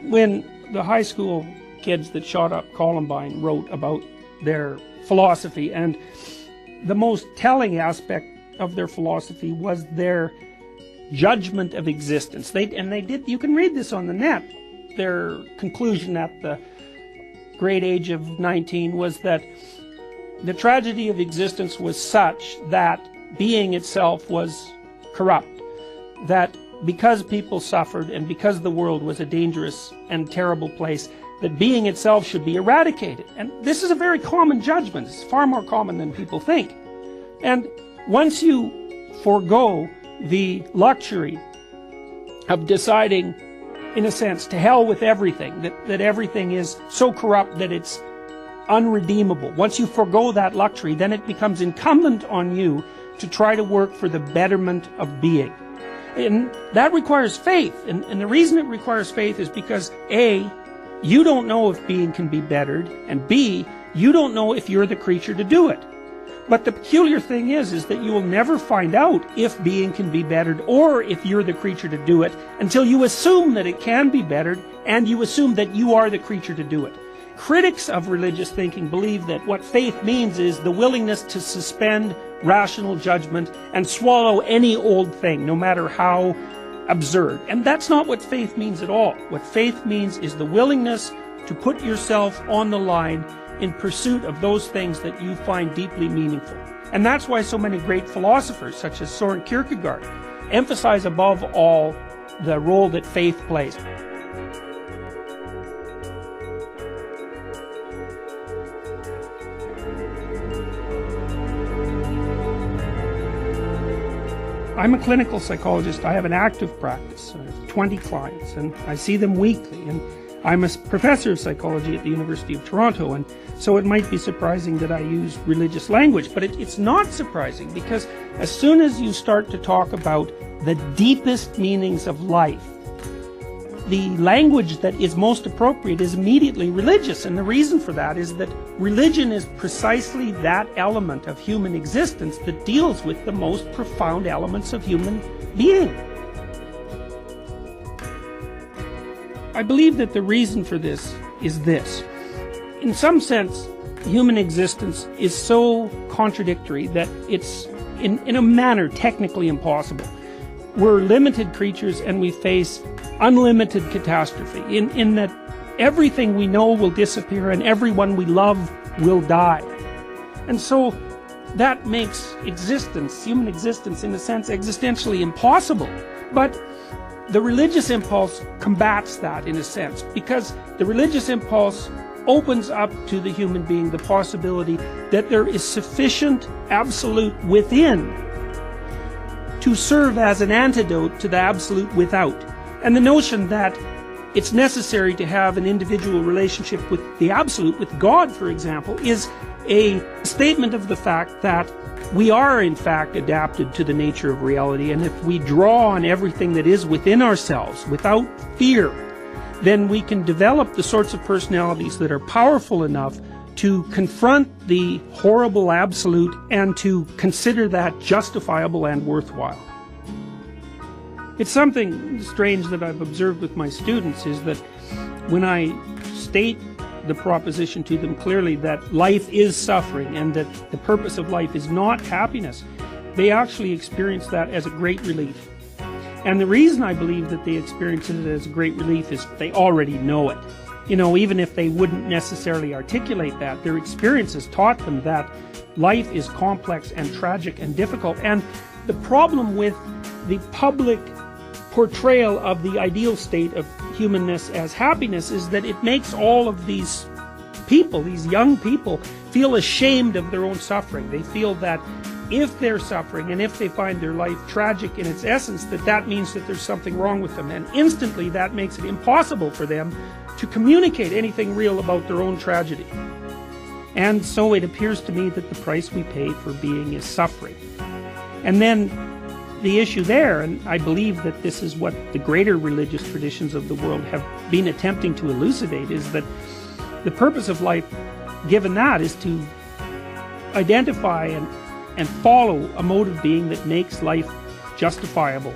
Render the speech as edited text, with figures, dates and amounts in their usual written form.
when the high school kids that shot up Columbine wrote about their philosophy, and the most telling aspect of their philosophy was their judgment of existence. They did, you can read this on the net, their conclusion at the great age of 19 was that the tragedy of existence was such that being itself was corrupt, that because people suffered and because the world was a dangerous and terrible place, that being itself should be eradicated. And this is a very common judgment. It's far more common than people think. And once you forego the luxury of deciding, in a sense, to hell with everything, that everything is so corrupt that it's unredeemable. Once you forego that luxury, then it becomes incumbent on you to try to work for the betterment of being. And that requires faith. And the reason it requires faith is because A, you don't know if being can be bettered, and B, you don't know if you're the creature to do it. But the peculiar thing is that you will never find out if being can be bettered or if you're the creature to do it until you assume that it can be bettered and you assume that you are the creature to do it. Critics of religious thinking believe that what faith means is the willingness to suspend rational judgment and swallow any old thing, no matter how absurd. And that's not what faith means at all. What faith means is the willingness to put yourself on the line in pursuit of those things that you find deeply meaningful. And that's why so many great philosophers, such as Soren Kierkegaard, emphasize above all the role that faith plays. I'm a clinical psychologist. I have an active practice. I have 20 clients, and I see them weekly. And I'm a professor of psychology at the University of Toronto, and so it might be surprising that I use religious language, but it's not surprising, because as soon as you start to talk about the deepest meanings of life, the language that is most appropriate is immediately religious. And the reason for that is that religion is precisely that element of human existence that deals with the most profound elements of human being. I believe that the reason for this is this. In some sense, human existence is so contradictory that it's, in a manner, technically impossible. We're limited creatures and we face unlimited catastrophe, in that everything we know will disappear and everyone we love will die. And so that makes existence, human existence, in a sense, existentially impossible. But the religious impulse combats that, in a sense, because the religious impulse opens up to the human being the possibility that there is sufficient absolute within to serve as an antidote to the absolute without. And the notion that it's necessary to have an individual relationship with the absolute, with God, for example, is a statement of the fact that we are, in fact, adapted to the nature of reality, and if we draw on everything that is within ourselves without fear, then we can develop the sorts of personalities that are powerful enough to confront the horrible absolute and to consider that justifiable and worthwhile. It's something strange that I've observed with my students is that when I state the proposition to them clearly that life is suffering and that the purpose of life is not happiness, they actually experience that as a great relief. And the reason I believe that they experience it as a great relief is they already know it. You know, even if they wouldn't necessarily articulate that, their experience has taught them that life is complex and tragic and difficult. And the problem with the public portrayal of the ideal state of humanness as happiness is that it makes all of these people, these young people, feel ashamed of their own suffering. They feel that if they're suffering and if they find their life tragic in its essence, that means that there's something wrong with them. And instantly that makes it impossible for them to communicate anything real about their own tragedy. And so it appears to me that the price we pay for being is suffering. And then the issue there, and I believe that this is what the greater religious traditions of the world have been attempting to elucidate, is that the purpose of life, given that, is to identify and follow a mode of being that makes life justifiable